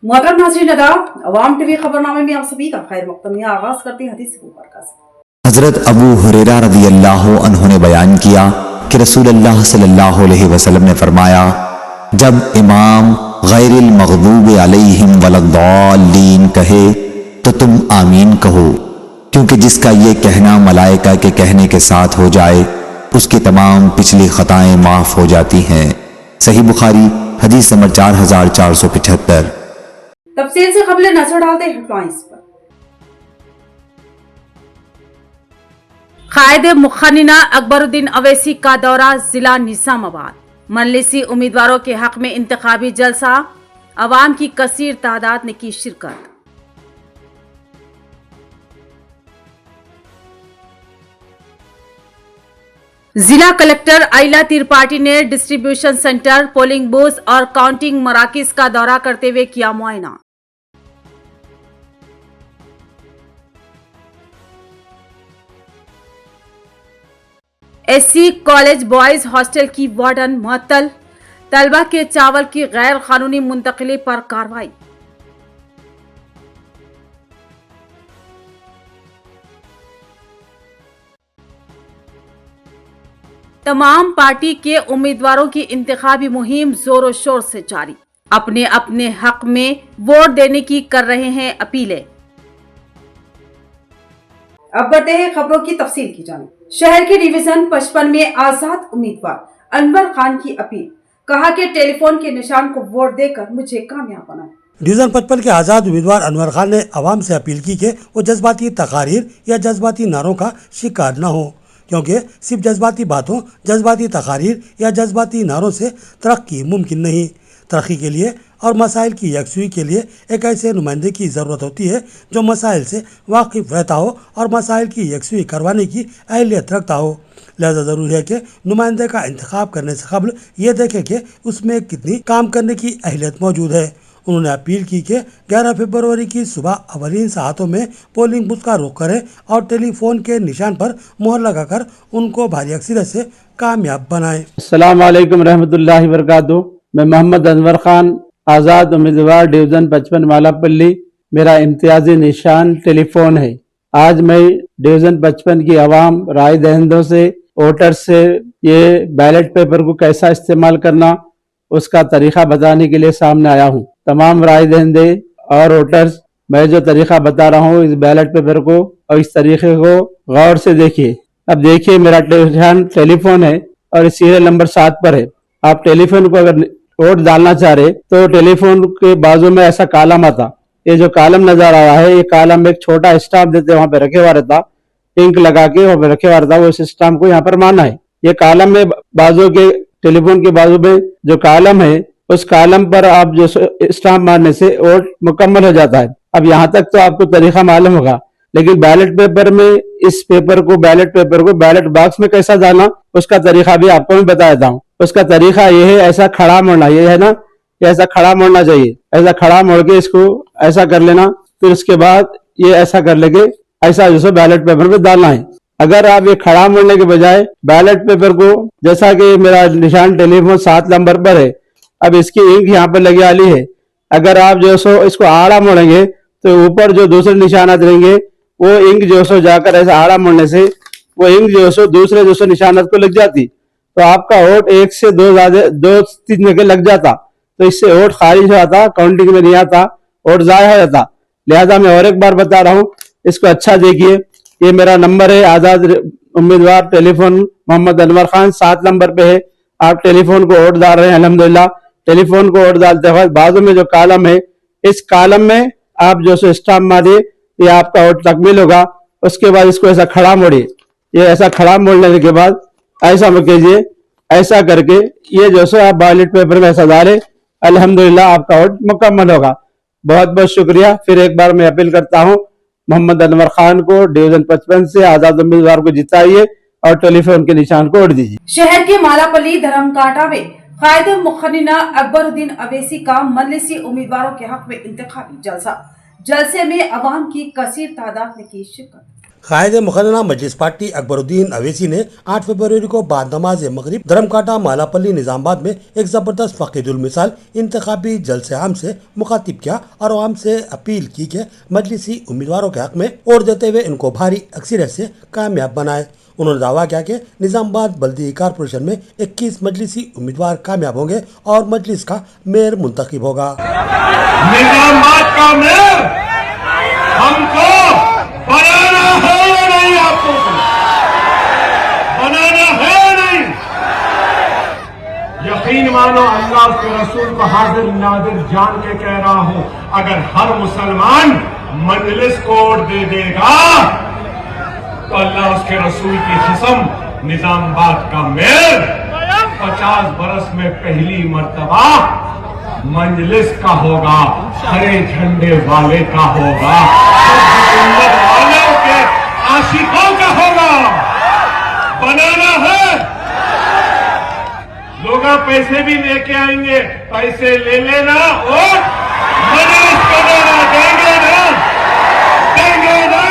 मोहतरम नाज़रीन आदाब, अवाम टीवी खबरनामे में आप सभी का खैर मक़दम है। आगाज करते हैं हदीस मुबारक से। हज़रत अबू हुरैरा रज़ियल्लाहु अन्हु ने बयान किया कि रसूलुल्लाह सल्लल्लाहु अलैहि वसल्लम ने फरमाया, जब इमाम गैरिल मग़दूबि अलैहिम वलद्दाल्लीन कहे तो तुम आमीन कहो, क्योंकि जिसका ये कहना मलाइका के कहने के साथ हो जाए उसकी तमाम पिछली खताएं माफ़ हो जाती हैं। सही बुखारी हदीस नंबर 4475। तफसील से खबरें नजर डालते हैं हेडलाइंस पर। कायद मुखन्निना अकबरुद्दीन अवैसी का दौरा जिला निजामाबाद। मजलिसी उम्मीदवारों के हक में इंतखाबी जलसा, अवाम की कसीर तादाद ने की शिरकत। जिला कलेक्टर आइला त्रिपाठी ने डिस्ट्रीब्यूशन सेंटर, पोलिंग बूथ और काउंटिंग मराकिज का दौरा करते हुए किया मुआयना। एससी कॉलेज बॉयज हॉस्टल की वार्डन मुअत्तल, तलबा के चावल की गैर कानूनी मुंतकिली पर कार्रवाई। तमाम पार्टी के उम्मीदवारों की इंतखाबी मुहिम जोरों शोर से जारी, अपने अपने हक में वोट देने की कर रहे हैं अपीलें। अब बढ़ते हैं खबरों की तफसील की जानिब। शहर के डिवीजन 55 में आजाद उम्मीदवार अनवर खान की अपील, कहा कि टेलीफोन के निशान को वोट देकर मुझे कामयाब बनाएं। डिवीजन 55 के आज़ाद उम्मीदवार अनवर खान ने आवाम से अपील की कि वो जज्बाती तकारीर या जज्बाती नारों का शिकार न हो, क्योंकि सिर्फ जज्बाती बातों, जज्बाती तकारीर या जज्बाती नारों से तरक्की मुमकिन नहीं। तरक्की के लिए और मसाइल की यकसुई के लिए एक ऐसे नुमाइंदे की ज़रूरत होती है जो मसाइल से वाकिफ़ रहता हो और मसाइल की यकसुई करवाने की अहलियत रखता हो। लिहाजा ज़रूरी है कि नुमाइंदे का इंतखाब करने से कबल ये देखें कि उसमें कितनी काम करने की अहलियत मौजूद है। उन्होंने अपील की कि 11 फरवरी की सुबह अवलीन सातों में पोलिंग बूथ का रुख करें और टेलीफोन के निशान पर मोहर लगाकर उनको भारी अक्सरियत से कामयाब बनाएं। अस्सलाम वालेकुम रहमतुल्लाहि व बरकातुहू। मैं मोहम्मद अनवर खान, आज़ाद उम्मीदवार डिवीज़न 55 मालापल्ली। मेरा इम्तियाजी निशान टेलीफोन है। आज मैं डिवीज़न 55 की आवाम, राय दहिंदों से, वोटर से ये बैलेट पेपर को कैसा इस्तेमाल करना उसका तरीका बताने के लिए सामने आया हूँ। तमाम राय दहिंदे और वोटर्स, मैं जो तरीका बता रहा हूँ इस बैलेट पेपर को और इस तरीके को गौर से देखिए। अब देखिए, मेरा निशान टेलीफोन है और इस सीरियल नंबर 7 पर है। आप टेलीफोन को अगर वोट डालना चाह रहे तो टेलीफोन के बाजू में ऐसा कॉलम आता, ये जो कॉलम नजर आ रहा है, ये कॉलम एक छोटा स्टाम्प देते वहां पे रखे हुआ रहता, इंक लगा के वहां पे रखे हुआ रहता, वो इस स्टाम्प को यहाँ पर मारना है। ये कॉलम में बाजू के टेलीफोन के बाजू में जो कॉलम है उस कॉलम पर आप जो स्टाम्प मारने से वोट मुकम्मल हो जाता है। अब यहाँ तक तो आपको तरीका मालूम होगा, लेकिन बैलेट पेपर में इस पेपर को बैलेट बॉक्स में कैसा डालना उसका तरीका भी आपको मैं बता देता हूँ। उसका तरीका ये है, ऐसा खड़ा मोड़ना, ये है ना, ये ऐसा खड़ा मोड़ना चाहिए। ऐसा खड़ा मोड़ के इसको ऐसा कर लेना, फिर उसके बाद ये ऐसा कर लेके ऐसा जैसे बैलेट पेपर में डालना है। अगर आप ये खड़ा मोड़ने के बजाय बैलेट पेपर को, जैसा कि मेरा निशान टेलीफोन 7 नंबर पर है, अब इसकी इंक यहाँ पर लगी वाली है, अगर आप जो सो इसको आड़ा मोड़ेंगे तो ऊपर जो दूसरे निशानात रहेंगे वो इंक जो सो जाकर ऐसा आड़ा मोड़ने से वो इंक जो सो दूसरे जो सो निशानात को लग जाती, तो आपका वोट 1 से 2-3 जगह लग जाता, तो इससे वोट खारिज हो जाता, काउंटिंग में नहीं आता, वोट जाया हो जाता। लिहाजा मैं और एक बार बता रहा हूँ, इसको अच्छा देखिए। ये मेरा नंबर है, आजाद उम्मीदवार टेलीफोन मोहम्मद अनवर खान, 7 नंबर पे है। आप टेलीफोन को वोट डाल रहे हैं, अल्हम्दुलिल्लाह। टेलीफोन को वोट डालते वक्त बाजू में जो कॉलम है, इस कॉलम में आप जो सो स्टाम्प मारिए, ये आपका वोट तकमील होगा। उसके बाद इसको ऐसा खड़ा मोड़िए, ये ऐसा खड़ा मोड़ने के बाद ऐसा कीजिए, ऐसा करके ये जो सो आप बैलेट पेपर में ऐसा डाले, अल्हम्दुलिल्लाह आपका वोट मुकम्मल होगा। बहुत बहुत शुक्रिया। फिर एक बार मैं अपील करता हूँ मोहम्मद अनवर खान को, डिवीजन 55 से आजाद उम्मीदवार को जिताइए और टेलीफोन के निशान को वोट दीजिए। शहर के मालापल्ली धर्मकांटा में कायद मुखन्निना अकबरुद्दीन अवैसी का मजलिसी उम्मीदवारों के हक में इंतखाबी जलसा, जलसे में अवाम की कसीर तादाद ने की शिरकत। قائد مقننہ مجلس پارٹی اکبرالدین اویسی نے 8 فروری کو بعد نماز مغرب دھرمکاٹا مالاپلی نظام آباد میں ایک زبردست فقید المثال انتخابی جلسہ عام سے مخاطب کیا اور عوام سے اپیل کی کہ مجلسی امیدواروں کے حق میں ووٹ دیتے ہوئے ان کو بھاری اکثریت سے کامیاب بنائے۔ انہوں نے دعویٰ کیا کہ نظام آباد بلدی کارپوریشن میں 21 مجلسی امیدوار کامیاب ہوں گے اور مجلس کا میئر منتخب ہوگا۔ نظام آباد کا میئر ہم کو بنانا ہے یا نہیں؟ آپ کو بنانا ہے یا نہیں؟ یقین مانو اللہ کے رسول کو حاضر ناظر جان کے کہہ رہا ہوں، اگر ہر مسلمان مجلس کو ووٹ دے دے گا تو اللہ اس کے رسول کی قسم نظام آباد کا میئر 50 برس میں پہلی مرتبہ مجلس کا ہوگا، ہرے جھنڈے والے کا ہوگا، حکومت والوں کے عاشقوں کا ہوگا۔ بنانا ہے، لوگ پیسے بھی لے کے آئیں گے، پیسے لے لینا اور مجلس کو دینا، دیں گے نا، دیں گے نا۔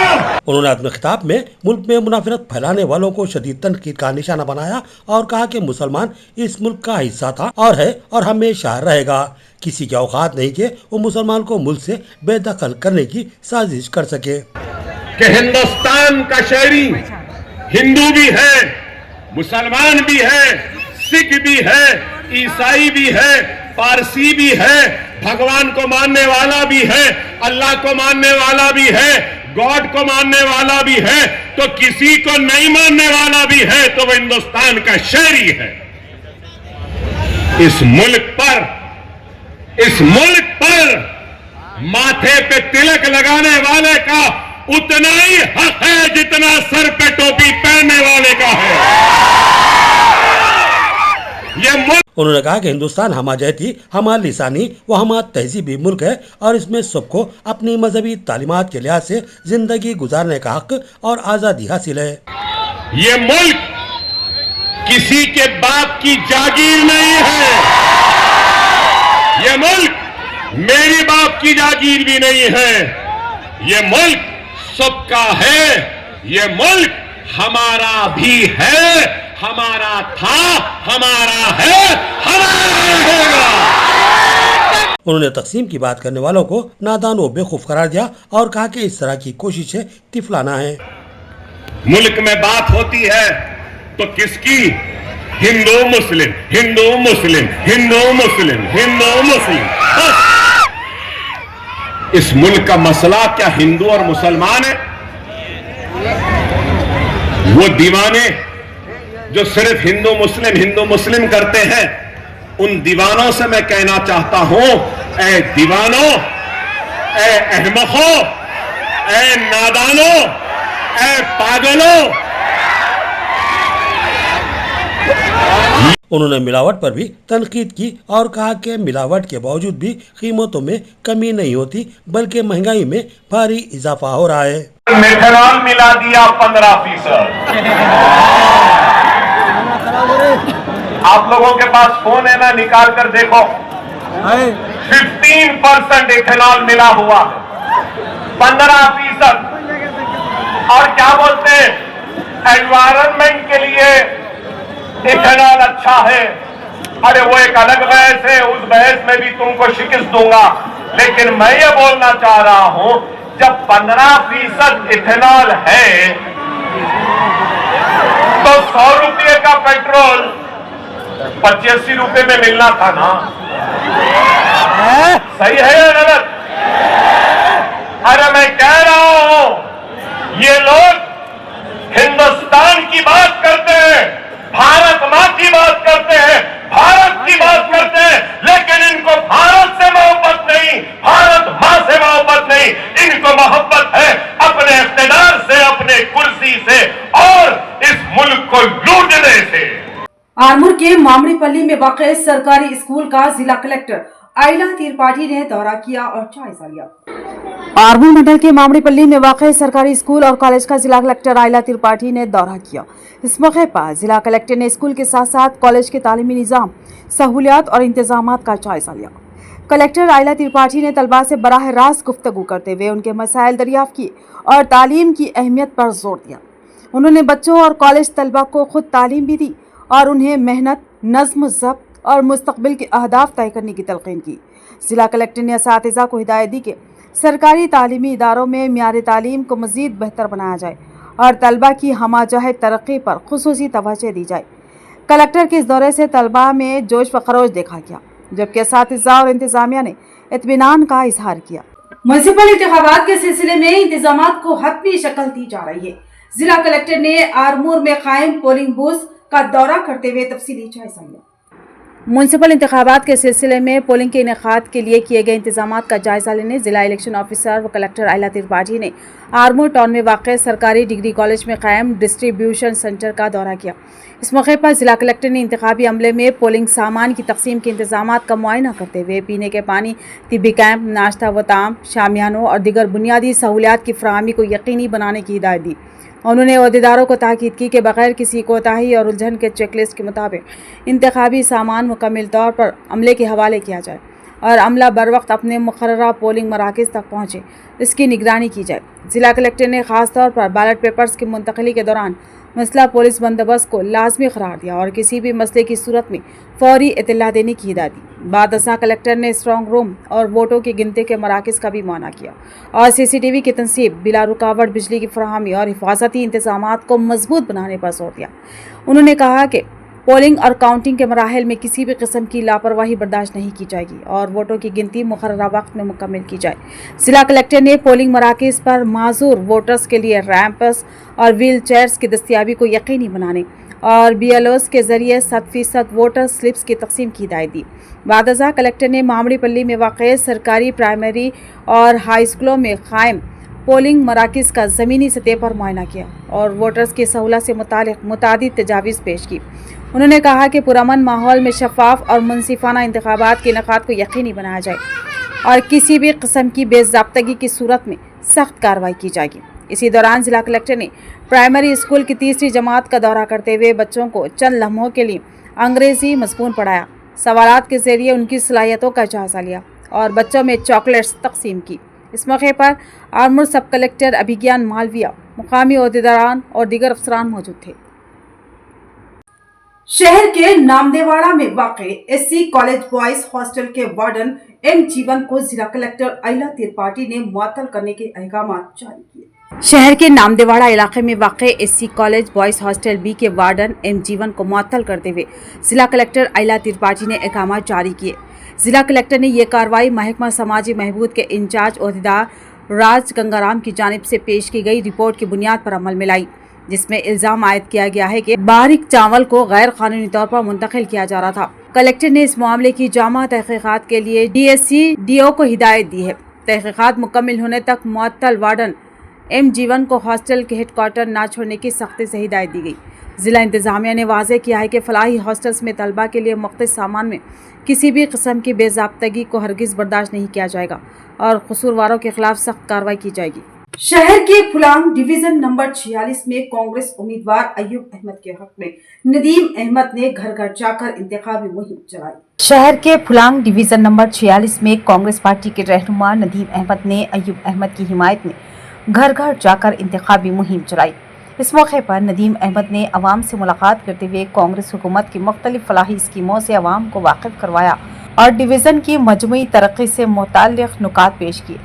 انہوں نے اپنے خطاب میں ملک میں منافرت پھیلانے والوں کو شدید تنقید کا نشانہ بنایا اور کہا کہ مسلمان اس ملک کا حصہ تھا اور ہے اور ہمیشہ رہے گا۔ کسی کے اوقات نہیں کہ وہ مسلمان کو ملک سے بے دخل کرنے کی سازش کر سکے۔ کہ ہندوستان کا شہری ہندو بھی ہے، مسلمان بھی ہے، سکھ بھی ہے، عیسائی بھی ہے، پارسی بھی ہے، بھگوان کو ماننے والا بھی ہے، اللہ کو ماننے والا بھی ہے، گاڈ کو ماننے والا بھی ہے، تو کسی کو نہیں ماننے والا بھی ہے تو وہ ہندوستان کا شہری ہے۔ اس ملک پر ماتھے پہ تلک لگانے والے کا اتنا ہی حق ہے جتنا سر پہ ٹوپی پہننے والے کا ہے۔ یہ ملک، انہوں نے کہا کہ ہندوستان ہما جہتی، ہما لسانی و ہما تہذیبی ملک ہے اور اس میں سب کو اپنی مذہبی تعلیمات کے لحاظ سے زندگی گزارنے کا حق اور آزادی حاصل ہے۔ یہ ملک کسی کے باپ کی جاگیر نہیں ہے، یہ ملک میری باپ کی جاگیر بھی نہیں ہے، یہ ملک سب کا ہے، یہ ملک ہمارا بھی ہے، ہمارا تھا، ہمارا ہے، ہمارا رہے گا۔ انہوں نے تقسیم کی بات کرنے والوں کو نادان و بیوقوف قرار دیا اور کہا کہ اس طرح کی کوششیں طفلانہ ہیں۔ ملک میں بات ہوتی ہے تو کس کی؟ ہندو مسلم، ہندو مسلم، ہندو مسلم، ہندو مسلم۔ اس ملک کا مسئلہ کیا ہندو اور مسلمان ہے؟ وہ دیوانے جو صرف ہندو مسلم کرتے ہیں، ان دیوانوں سے میں کہنا چاہتا ہوں، اے دیوانوں، اے احمقوں، اے نادانوں، اے پاگلوں۔ انہوں نے ملاوٹ پر بھی تنقید کی اور کہا کہ ملاوٹ کے باوجود بھی قیمتوں میں کمی نہیں ہوتی بلکہ مہنگائی میں بھاری اضافہ ہو رہا ہے۔ میتھنال ملا دیا 15%۔ آپ لوگوں کے پاس فون ہے نا، نکال کر دیکھو، 15% ایتھنال ملا ہوا، 15%۔ اور کیا بولتے ہیں؟ انوائرنمنٹ کے لیے ایتھنال اچھا ہے۔ ارے وہ ایک الگ بحث ہے، اس بحث میں بھی تم کو شکست دوں گا، لیکن میں یہ بولنا چاہ رہا ہوں، جب 15% ایتھنال ہے تو 100 روپے کا پیٹرول 85 روپے میں ملنا تھا نا؟ صحیح ہے یا غلط؟ ارے میں کہہ رہا ہوں، یہ لوگ ہندوستان کی بات کرتے ہیں، بھارت ماں کی بات کرتے ہیں، بھارت کی بات کرتے ہیں، لیکن ان کو بھارت سے محبت نہیں، بھارت ماں سے محبت نہیں، ان کو محبت ہے اپنے اقتدار سے، اپنے کرسی سے اور اس ملک کو لوٹنے سے۔ آرمور کے مامڑی پلی میں واقع سرکاری اسکول کا ضلع کلیکٹر آئلہ ترپاٹھی نے دورہ کیا اور جائزہ لیا۔ आरमूर मंडल के मामड़ीपल्ली में वाक़ सरकारी स्कूल और कॉलेज का जिला कलेक्टर आयला त्रिपाठी ने दौरा किया। इस मौके पर जिला कलेक्टर ने स्कूल के साथ साथ कॉलेज के तालीमी निज़ाम, सहूलियात और इंतजामात का जायजा लिया। कलेक्टर आयला त्रिपाठी ने तलबा से बराह रास्त गुफ्तगू करते हुए उनके मसाइल दरियाफ्त किए और तालीम की अहमियत पर जोर दिया। उन्होंने बच्चों और कॉलेज तलबा को खुद तालीम भी दी और उन्हें मेहनत, नज़्म, ज़ब्त और मुस्तक़बिल के अहदाफ तय करने की तलक़ीन की। जिला कलेक्टर ने असातिज़ा को हिदायत दी कि सरकारी तालीमी इदारों में मियार तालीम को मज़ीद बेहतर बनाया जाए और तलबा की हमाजहत तरक्की पर खुसूसी तवज्जो दी जाए। कलेक्टर के इस दौरे से तलबा में जोश व खरोश देखा गया, जबकि असातिज़ा और इंतज़ामिया ने इत्मीनान का इजहार किया। म्युनिसिपल इंतखाबात के सिलसिले में इंतजामात को हतमी शक्ल दी जा रही है। जिला कलेक्टर ने आरमूर में कायम पोलिंग बूथ का दौरा करते हुए तफसीली जायजा लिया। म्युनिसिपल इंतखाबात के सिलसिले में पोलिंग के इनेकाद के लिए किए गए इंतजामात का जायजा लेने जिला इलेक्शन ऑफिसर व कलेक्टर आयला त्रिपाठी ने आरमूर टाउन में वाक़ सरकारी डिग्री कॉलेज में कायम डिस्ट्रीब्यूशन सेंटर का दौरा किया। इस मौके पर जिला कलेक्टर ने इंतखाबी अमले में पोलिंग सामान की तकसीम के इंतजामात का मुआयना करते हुए पीने के पानी, तिब्बी कैंप, नाश्ता व ताम, शामियानों और दीगर बुनियादी सहूलियात की फराहमी को यकीनी बनाने की हिदायत दी। उन्होंने अहदेदारों को ताकीद की कि बगैर किसी कोताही और उलझन के चेकलिस्ट के मुताबिक इंतखाबी सामान मुकम्मल तौर पर अमले के हवाले किया जाए और अमला बर वक्त अपने मुकर्ररा पोलिंग मराकज़ तक पहुँचे, इसकी निगरानी की जाए। जिला कलेक्टर ने ख़ास तौर पर बैलेट पेपर्स की मुंतकली के दौरान मसला पुलिस बंदोबस्त को लाजमी करार दिया और किसी भी मसले की सूरत में फौरी इत्तला देने की हिदायत दी। बाद असा कलेक्टर ने स्ट्रॉन्ग रूम और वोटों की गिनती के मराकज़ का भी मुआयना किया और CCTV की तनसीब, बिला रुकावट बिजली की फराहमी और हिफाजती इंतजामात को मजबूत बनाने पर जोर दिया। उन्होंने कहा कि पोलिंग और काउंटिंग के मराहल में किसी भी किस्म की लापरवाही बर्दाश्त नहीं की जाएगी और वोटों की गिनती मुकर्ररा वक्त में मुकम्मल की जाए। जिला कलेक्टर ने पोलिंग मराकज़ पर माजूर वोटर्स के लिए रैंप्स और व्हील चेयर्स की दस्तियाबी को यकीनी बनाने और BLOs के जरिए 100% वोटर स्लिप्स की तकसीम की हिदायत दी। बादजा कलेक्टर ने मामड़ीपल्ली में वाक़ सरकारी प्राइमरी और हाई स्कूलों में कायम पोलिंग मराकज़ का ज़मीनी सतह पर मुआयना किया और वोटर्स की सहूलत से मुतालिक मुतादिद तजावीज़ पेश की। उन्होंने कहा कि पुरअमन माहौल में शफाफ और मुनसिफाना इंतखाबात के इनेकाद को यकीनी बनाया जाए और किसी भी किस्म की बेज़ाब्तगी की सूरत में सख्त कार्रवाई की जाएगी। इसी दौरान जिला कलेक्टर ने प्राइमरी स्कूल की तीसरी जमात का दौरा करते हुए बच्चों को चंद लम्हों के लिए अंग्रेज़ी मज़मून पढ़ाया, सवालात के ज़रिए उनकी सलाहियतों का जायज़ा लिया और बच्चों में चॉकलेट्स तकसीम की। इस मौके पर आरमूर सब कलेक्टर अभिज्ञान मालविया, मुकामी ओहदेदारान और दीगर अफसरान मौजूद थे। शहर के नामदेवाड़ा में वाक़े SC कॉलेज बॉयज हॉस्टल के वार्डन M जीवन को जिला कलेक्टर आयला त्रिपाठी ने मुअत्तल करने के अहकामात जारी किए। शहर के नामदेवाड़ा इलाके में वाक़े SC college boys hostel B के वार्डन M जीवन को मुअत्तल करते हुए जिला कलेक्टर आयला त्रिपाठी ने अहकामात जारी किए। जिला कलेक्टर ने यह कार्रवाई महकमा समाजी महबूद के इंचार्ज ओहदेदार राज गंगाराम की जानिब से पेश की गई रिपोर्ट की बुनियाद पर अमल में लाई, जिसमें इल्जाम आयद किया गया है कि बारीक चावल को गैर कानूनी तौर पर मुंतकिल किया जा रहा था। कलेक्टर ने इस मामले की जामा तहकीकात के लिए DSC DO को हिदायत दी है। तहकीकात मुकम्मल होने तक मुअत्तल वार्डन M जीवन को हॉस्टल के हेडक्वार्टर न छोड़ने की सख्ती से हिदायत दी गई। जिला इंतजामिया ने वाज़ेह किया है कि फलाही हॉस्टल्स में तलबा के लिए मुख्तलिफ सामान में किसी भी किस्म की बेज़ाब्तगी को हरगिज़ बर्दाश्त नहीं किया जाएगा और कसूरवारों के खिलाफ सख्त कार्रवाई की जाएगी। शहर के फुलांग डिवीजन नंबर 46 में कांग्रेस उम्मीदवार अय्यूब अहमद के हक में नदीम अहमद ने घर घर जाकर इंतखाबी मुहिम चलाई। शहर के फुलांग डिवीजन नंबर 46 में कांग्रेस पार्टी के रहनुमा नदीम अहमद ने अय्यूब अहमद की हिमायत में घर घर जाकर इंतखाबी मुहिम चलाई। इस मौके पर नदीम अहमद ने अवाम से मुलाकात करते हुए कांग्रेस हुकूमत की मुख्तलिफ फलाही स्कीमों से अवाम को वाकिफ करवाया और डिवीज़न की मजमूई तरक्की से मुताल्लिक़ नुकात पेश किए।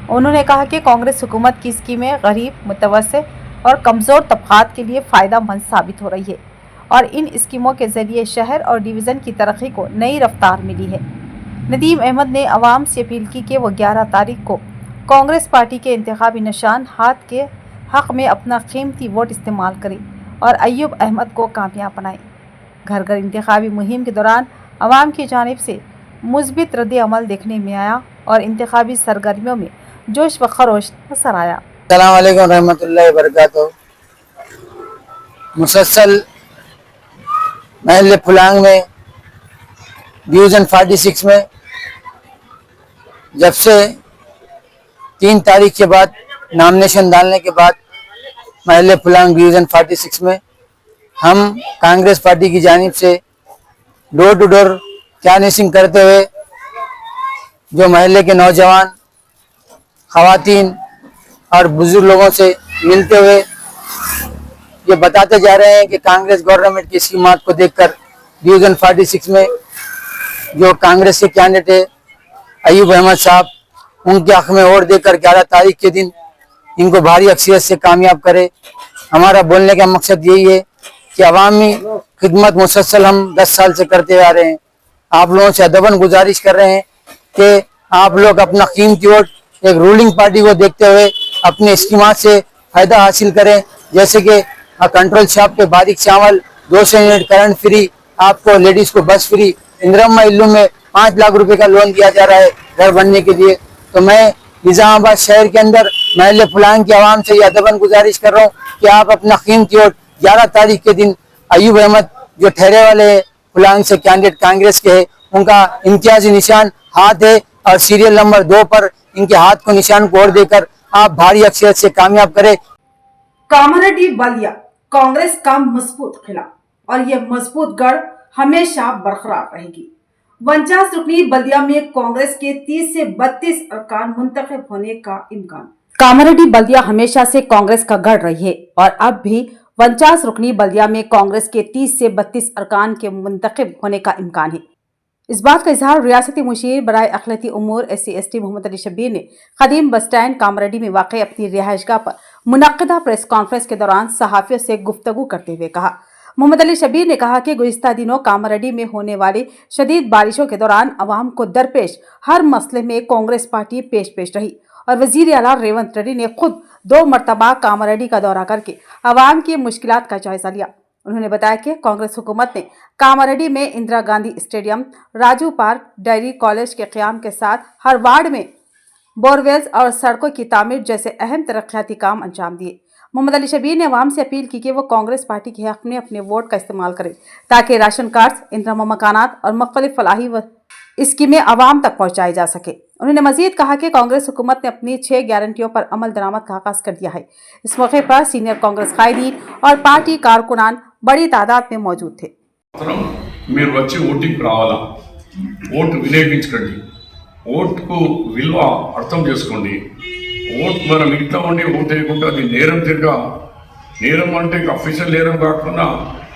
उन्होंने कहा कि कांग्रेस हुकूमत की स्कीमें गरीब, मुतवस्सित और कमज़ोर तबक़ात के लिए फ़ायदा मंद साबित हो रही है और इन स्कीमों के ज़रिए शहर और डिवीज़न की तरक्की को नई रफ्तार मिली है। नदीम अहमद ने अवाम से अपील की कि वो 11 तारीख को कांग्रेस पार्टी के इंतखाबी निशान हाथ के हक़ में अपना कीमती वोट इस्तेमाल करें और अय्यूब अहमद को कामयाब बनाएं। घर घर इंतखाबी मुहिम के दौरान अवाम की जानिब से मुस्बित रद्द अमल देखने में आया और इंतखाबी सरगर्मियों में जोश व खरोश नजर आया। अस्सलाम वालेकुम रहमतुल्लाहि व बरकातहू। मुसलसल महल फुलांग में डिवीज़न 46 में जब से 3 तारीख के बाद नॉमिनेशन डालने के बाद महल्ले फुलांग डिवीज़न 46 में हम कांग्रेस पार्टी की जानिब से डोर टू डोर कैनवसिंग करते हुए जो महल्ले के नौजवान, खवातीन और बुजुर्ग लोगों से मिलते हुए ये बताते जा रहे हैं कि कांग्रेस गवर्नमेंट की स्कीमात को देखकर डिवीज़न 46 में जो कांग्रेस के कैंडिडेट है अयूब अहमद साहब, उनके हक में वोट देकर 11 तारीख के दिन इनको भारी अक्सरियत से कामयाब करे। हमारा बोलने का मकसद यही है कि अवामी खिदमत मुसलसल हम 10 साल से करते आ रहे हैं। आप लोगों से अदबन गुजारिश कर रहे हैं कि आप लोग अपना कीमती वोट एक रूलिंग पार्टी को देखते हुए अपने स्कीमात से फायदा हासिल करें, जैसे कि कंट्रोल शॉप पे बारीक चावल, 200 यूनिट करंट फ्री, आपको लेडीज को बस फ्री, इंदिरा इल्लू में 5 लाख रुपए का लोन दिया जा रहा है घर बनने के लिए। तो मैं निजामाबाद शहर के अंदर महल्ले फुलांग की आवाम से ये अदबन गुजारिश कर रहा हूँ कि आप अपना कीमती वोट 11 तारीख के दिन अयूब अहमद जो ठहरे वाले हैं फुलांग से कैंडिडेट कांग्रेस के है, उनका इम्तियाजी निशान हाथ है और सीरियल नंबर 2 पर इनके हाथ को निशान को और देकर आप भारी अक्सरियत से कामयाब करें। कामारेड्डी बलिया कांग्रेस का मजबूत किला और ये मजबूत गढ़ हमेशा बरकरार रहेगी। 49 रुकनी बल्दिया में कांग्रेस के 30 से 32 अरकान मुंतखब होने का इम्कान। कामारेड्डी बल्दिया हमेशा से कांग्रेस का गढ़ रही है और अब भी 49 रुकनी बल्दिया में कांग्रेस के 30 से 32 अरकान के मुंतखब होने का इम्कान है। इस बात का इजहार रियासती मुशीर बराए अखिलती उमूर SC/ST मोहम्मद अली शब्बीर ने कदीम बस स्टैंड कामारेड्डी में वाक़ अपनी रिहाइशगाह पर मुनक्किदा प्रेस कॉन्फ्रेंस के दौरान सहाफ़ियों से गुफ्तगू करते हुए कहा। मोहम्मद अली शब्बीर ने कहा कि गुज़िश्ता दिनों कामारेड्डी में होने वाली शदीद बारिशों के दौरान अवाम को दरपेश हर मसले में कांग्रेस पार्टी पेश रही और वज़ीर आला रेवंत रेड्डी ने खुद 2 मरतबा कामारेड्डी का दौरा करके अवाम की मुश्किलात का जायजा लिया। उन्होंने बताया कि कांग्रेस हुकूमत ने कामारेड्डी में Indira Gandhi stadium, Raju park, dairy college के क़याम के साथ हर वार्ड में बोरवेल्स और सड़कों की तामीर जैसे अहम तरक्याती काम अंजाम दिए। मोहम्मद अली शब्बीर ने अवाम से अपील की कि वो कांग्रेस पार्टी के हक में अपने वोट का इस्तेमाल करें ताकि राशन कार्ड्स, इंदिरा मकानात और मुख्तलिफ फलाही व स्कीमें अवाम तक पहुँचाई जा सके। उन्होंने मजीद कहा कि कांग्रेस हुकूमत ने अपनी 6 गारंटियों पर अमल दरामद का आगाज कर दिया है। इस मौके पर सीनियर कांग्रेस कायदीन और पार्टी कारकुनान बड़ी तादाद में मौजूद थे। మీరు వచ్చి ఓటింగ్ రావాలా, ఓటు వినియోగించుకోండి, ఓటుకు విలువ అర్థం చేసుకోండి. ఓట్ మనం ఇంట్లో ఉండి ఓటు వేయకుండా అది నేరం తిరగా, నేరం అంటే అఫీషియల్ నేరం కాకుండా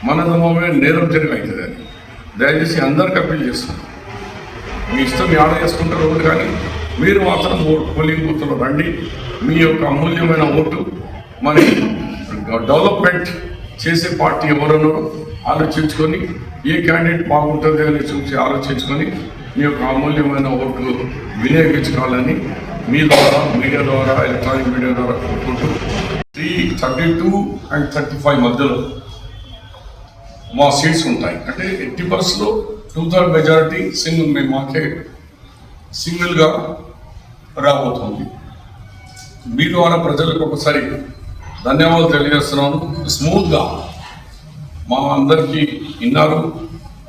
మనదమే నేరం తిరగా అవుతుంది. అది దయచేసి అందరికి అప్పీల్ చేస్తున్నాం, మీ ఇష్టం యాడ చేసుకుంటారు ఓటు, కానీ మీరు మాత్రం పోలింగ్ బూత్లో రండి. మీ యొక్క అమూల్యమైన ఓటు మన డెవలప్మెంట్ చేసే పార్టీ ఎవరనో ఆలోచించుకొని ఏ క్యాండిడేట్ బాగుంటుంది అని చూసి ఆలోచించుకొని మీ యొక్క అమూల్యమైన ఓటు వినియోగించుకోవాలని మీ ద్వారా, మీడియా ద్వారా, ఎలక్ట్రానిక్ మీడియా ద్వారా కోరుకుంటూ 32 and 35 మధ్యలో మా సీట్స్ ఉంటాయి. అంటే 80%లో 2/3 మెజారిటీ మాకే సింగిల్గా రాబోతుంది. మీ ద్వారా ప్రజలకు ఒకసారి ధన్యవాదాలు తెలియజేస్తున్నాను. స్మూత్గా మా అందరికీ విన్నారు,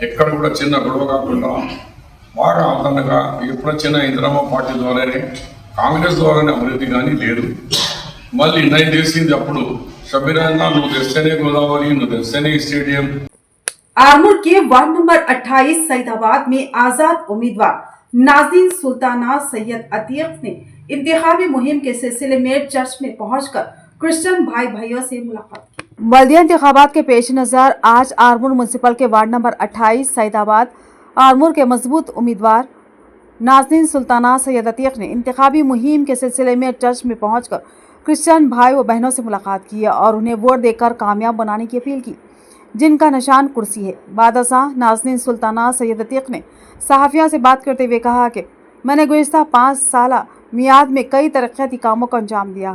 ఎక్కడ కూడా చిన్న గొడవ కాకుండా బాగా ఆనందంగా ఎప్పుడు చిన్న ఇందిరామా పార్టీ ద్వారానే, కాంగ్రెస్ ద్వారానే అభివృద్ధి కానీ లేదు. మళ్ళీ నేను చేసింది అప్పుడు షబీరానా నువ్వు తెస్తేనే గోదావరి, నువ్వు తెస్తేనే స్టేడియం. आरमूर के वार्ड नंबर 28 सईदाबाद में आजाद उम्मीदवार नाज़रीन सुल्ताना सैयद अतीक ने इंतखाबी मुहिम के सिलसिले में चर्च में पहुंचकर क्रिश्चियन भाई भाइयों से मुलाकात की। बल्दिया इंतखाबात के पेश नज़र आज आरमूर म्यूनसिपल के वार्ड नंबर 28 सईदाबाद आरमूर के मजबूत उम्मीदवार नाज़रीन सुल्ताना सैयद अतीक ने इंतखाबी मुहिम के सिलसिले में चर्च में पहुंचकर क्रिश्चियन भाई व बहनों से मुलाकात की और उन्हें वोट देकर कामयाब बनाने की अपील की, जिनका निशान कुर्सी है। बादशाह नाज़रीन सुल्ताना सैयद अतीक ने सहाफ़ियों से बात करते हुए कहा कि मैंने गुज़िश्ता 5 साल मियाद में कई तरक्याती कामों को अंजाम दिया,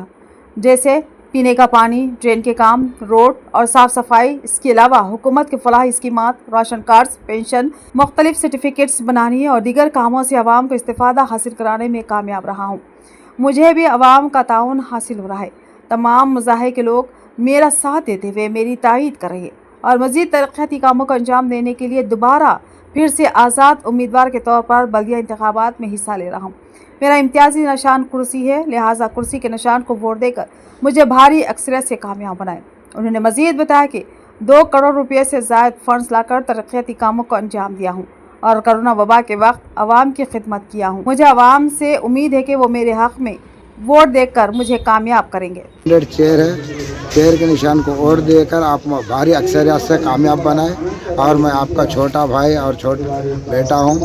जैसे पीने का पानी, ट्रेन के काम, रोड और साफ़ सफाई। इसके अलावा हुकूमत के फलाही स्कीमात, राशन कार्ड्स, पेंशन, मुख्तलिफ सर्टिफिकेट्स बनाने और दीगर कामों से आवाम को इस्तिफ़ादा हासिल कराने में कामयाब रहा हूँ। मुझे भी आवाम का ताउन हासिल हो रहा है। तमाम मज़ाहिब के लोग मेरा साथ देते हुए मेरी तायीद कर रहे हैं और मज़ीद तरक्याती कामों को अंजाम देने के लिए दोबारा फिर से आज़ाद उम्मीदवार के तौर पर बल्दिया इंतखाबात में हिस्सा ले रहा हूँ। मेरा इम्तियाजी निशान कुर्सी है, लिहाजा कुर्सी के निशान को वोट देकर मुझे भारी अक्सरियत से कामयाब बनाएं। उन्होंने मजीद बताया कि 2 करोड़ रुपये से ज़ायद फंड्स लाकर तरक्याती कामों को अंजाम दिया हूँ और कोरोना वबा के वक्त आवाम की खिदमत किया हूँ। मुझे आवाम से उम्मीद है कि वो मेरे हक़ में वोट देकर मुझे कामयाब करेंगे। चेयर है, चेयर के निशान को वोट देकर आप भारी अक्सरियत से कामयाब बनाएं और मैं आपका छोटा भाई और छोटा बेटा हूं।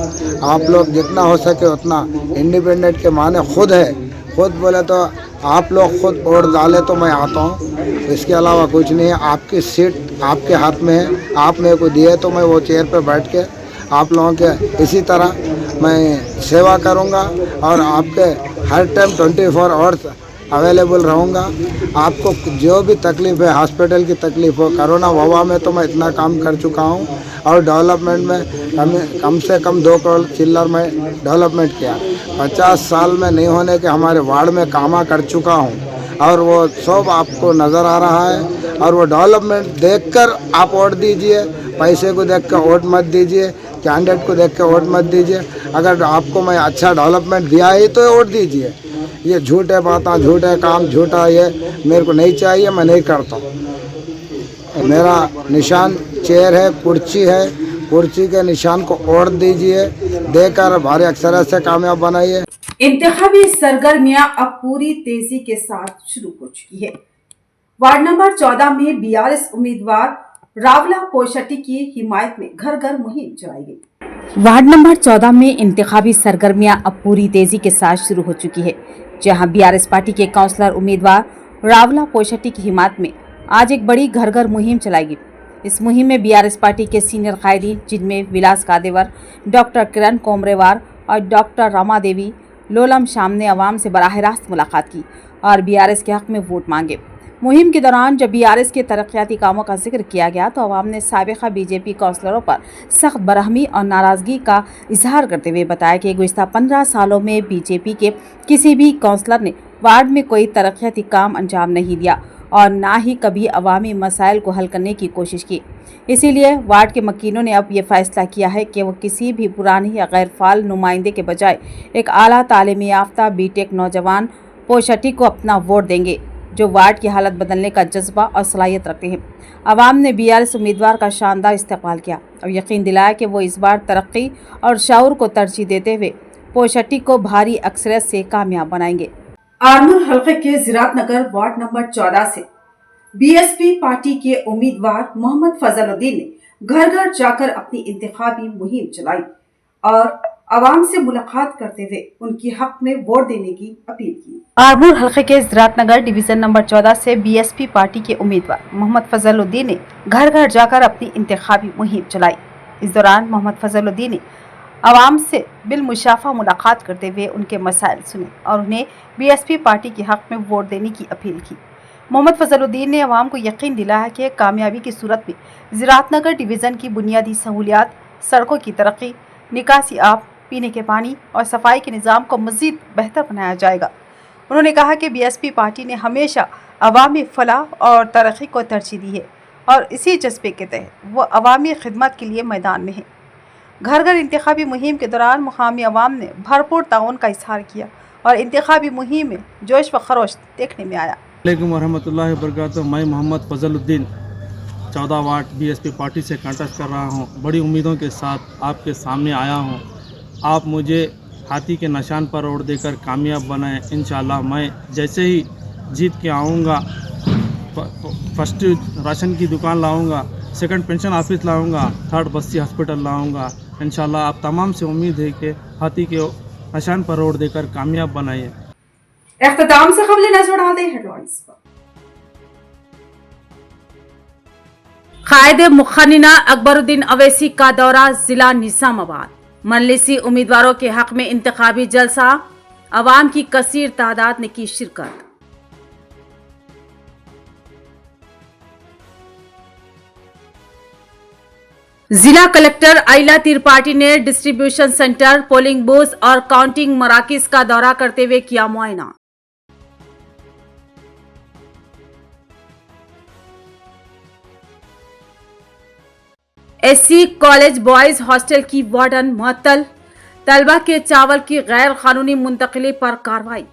आप लोग जितना हो सके उतना इंडिपेंडेंट के माने खुद है, खुद बोले तो आप लोग खुद वोट डाले तो मैं आता हूं, इसके अलावा कुछ नहीं है। आपकी सीट आपके हाथ में है, आप मेरे को दिए तो मैं वो चेयर पर बैठ के आप लोगों के इसी तरह मैं सेवा करूंगा और आपके हर टाइम 24 आवर्स अवेलेबल रहूँगा। आपको जो भी तकलीफ़ है, हॉस्पिटल की तकलीफ़ हो, कोरोना वबा में तो मैं इतना काम कर चुका हूँ और डेवलपमेंट में कम से कम 2 करोड़ चिल्लर में डेवलपमेंट किया। 50 साल में नहीं होने के हमारे वार्ड में कामा कर चुका हूँ और वो सब आपको नज़र आ रहा है। और वो डेवलपमेंट देखकर आप वोट दीजिए, पैसे को देख कर वोट मत दीजिए, कैंडिडेट को देख कर वोट मत दीजिए। अगर आपको मैं अच्छा डेवलपमेंट दिया ही तो वोट दीजिए। ये झूठे बातें, झूठे काम, झूठा ये मेरे को नहीं चाहिए, मैं नहीं करता। मेरा निशान चेयर है, कुर्सी है, कुर्सी के निशान को वोट दीजिए, देकर भारी अक्सरियत से कामयाब बनाइए। इंतखाबी सरगर्मियां अब पूरी तेजी के साथ शुरू हो चुकी है। वार्ड नंबर 14 में BRS उम्मीदवार रावला पोशटी की हिमायत में घर घर मुहिम चलाई गई। वार्ड नंबर 14 में इंतखाबी सरगर्मियां अब पूरी तेजी के साथ शुरू हो चुकी है, जहां BRS पार्टी के काउंसलर उम्मीदवार रावला पोशटी की हिमायत में आज एक बड़ी घर घर मुहिम चलाई गई। इस मुहिम में BRS पार्टी के सीनियर कायदीन, जिनमें विलास कादेवर, डॉक्टर किरण कोमरेवार और डॉक्टर रमा देवी लोलम शाम ने अवाम से बराह रास्त मुलाकात की और BRS के हक में वोट मांगे। मुहिम के दौरान जब BRS के तरक्याती कामों का जिक्र किया गया तो अवाम ने साबिका BJP काउंसलरों पर सख्त बरहमी और नाराज़गी का इजहार करते हुए बताया कि गुज़िश्ता 15 सालों में BJP के किसी भी काउंसलर ने वार्ड में कोई तरक्याती काम अंजाम नहीं दिया और ना ही कभी अवामी मसाइल को हल करने की कोशिश की। इसीलिए वार्ड के मकीनों ने अब ये फैसला किया है कि वो किसी भी पुरानी या गैर फाल नुमाइंदे के बजाय एक आला तालीम याफ्ता B.Tech नौजवान पोशटी को अपना वोट देंगे, जो वार्ड की हालत बदलने का जज्बा और सलाहियत रखते हैं। आवाम ने BRS उम्मीदवार का शानदार इस्तकबाल किया और यकीन दिलाया कि वो इस बार तरक्की और शऊर को तरजीह देते हुए पोशटी को भारी अक्सरियत से कामयाब बनाएंगे। आरमूर हल्के के ज़िरात नगर वार्ड नंबर 14 से BSP पार्टी के उम्मीदवार मोहम्मद फजलुद्दीन ने घर घर जाकर अपनी इंतखाबी मुहिम चलाई और आवाम से मुलाकात करते हुए उनकी हक में वोट देने की अपील की। आरमूर हल्के के ज़िरात नगर डिवीज़न नंबर 14 से BSP पार्टी के उम्मीदवार मोहम्मद फजलुद्दीन ने घर घर जाकर अपनी इंतखाबी मुहिम चलाई। इस दौरान मोहम्मद फजलुद्दीन ने आवाम से बिलमुशाफा मुलाकात करते हुए उनके मसाइल सुने और उन्हें BSP पार्टी के हक में वोट देने की अपील की। मोहम्मद फजलुद्दीन ने आवाम को यकीन दिलाया कि कामयाबी की सूरत में ज़िरात नगर डिवीज़न की बुनियादी सहूलियात, सड़कों की तरक्की, निकासी आब, पीने के पानी और सफाई के निज़ाम को मज़ीद बेहतर बनाया जाएगा। उन्होंने कहा कि BSP पार्टी ने हमेशा अवामी फलाह और तरक्की को तरजीह दी है और इसी जज्बे के तहत वो अवामी खिदमत के लिए मैदान में है। घर घर इंतखाबी मुहिम के दौरान मुकामी अवाम ने भरपूर ताउन का इजहार किया और इंतखाबी मुहिम में जोश व खरोश देखने में आया। वालेकुम वरहमतुल्लाहि वबरकातुहू। मैं Mohammed Fazluddin 14 ward BSP party से कांटेक्ट कर रहा हूं। बड़ी उम्मीदों के साथ आपके सामने आया हूं। आप मुझे हाथी के निशान पर वोट देकर कामयाब बनाएं। इंशाल्लाह मैं जैसे ही जीत के आऊँगा, फर्स्ट राशन की दुकान लाऊँगा, सेकंड पेंशन ऑफिस लाऊँगा, थर्ड बस्ती हॉस्पिटल लाऊँगा। इंशाल्लाह आप तमाम से उम्मीद है कि हाथी के निशान पर वोट देकर कामयाब बनाइए। इख्तिताम से खबरें नजर डालते हैं हेडलाइंस पर। कायद मुखन्निना अकबरुद्दीन अवैसी का दौरा जिला निजामाबाद। मजलिसी उम्मीदवारों के हक में इंतखाबी जलसा, अवाम की कसीर तादाद ने की शिरकत। जिला कलेक्टर आइला त्रिपाठी ने डिस्ट्रीब्यूशन सेंटर, पोलिंग बूथ और काउंटिंग मराकिज का दौरा करते हुए किया मुआयना। एससी कॉलेज बॉयज हॉस्टल की वार्डन मुअत्तल, तलबा के चावल की गैर कानूनी मुंतकिली पर कार्रवाई।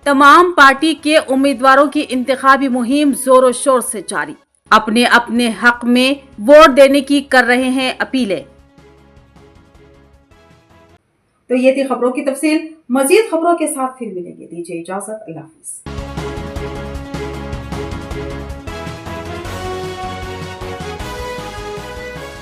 तमाम पार्टी के उम्मीदवारों की इंतखाबी मुहिम जोरों शोर से जारी, अपने अपने हक में वोट देने की कर रहे हैं अपीलें। तो ये थी खबरों की तफसील। मजीद खबरों के साथ फिर मिलेंगे। दीजिए इजाजत, अल्लाह हाफिज।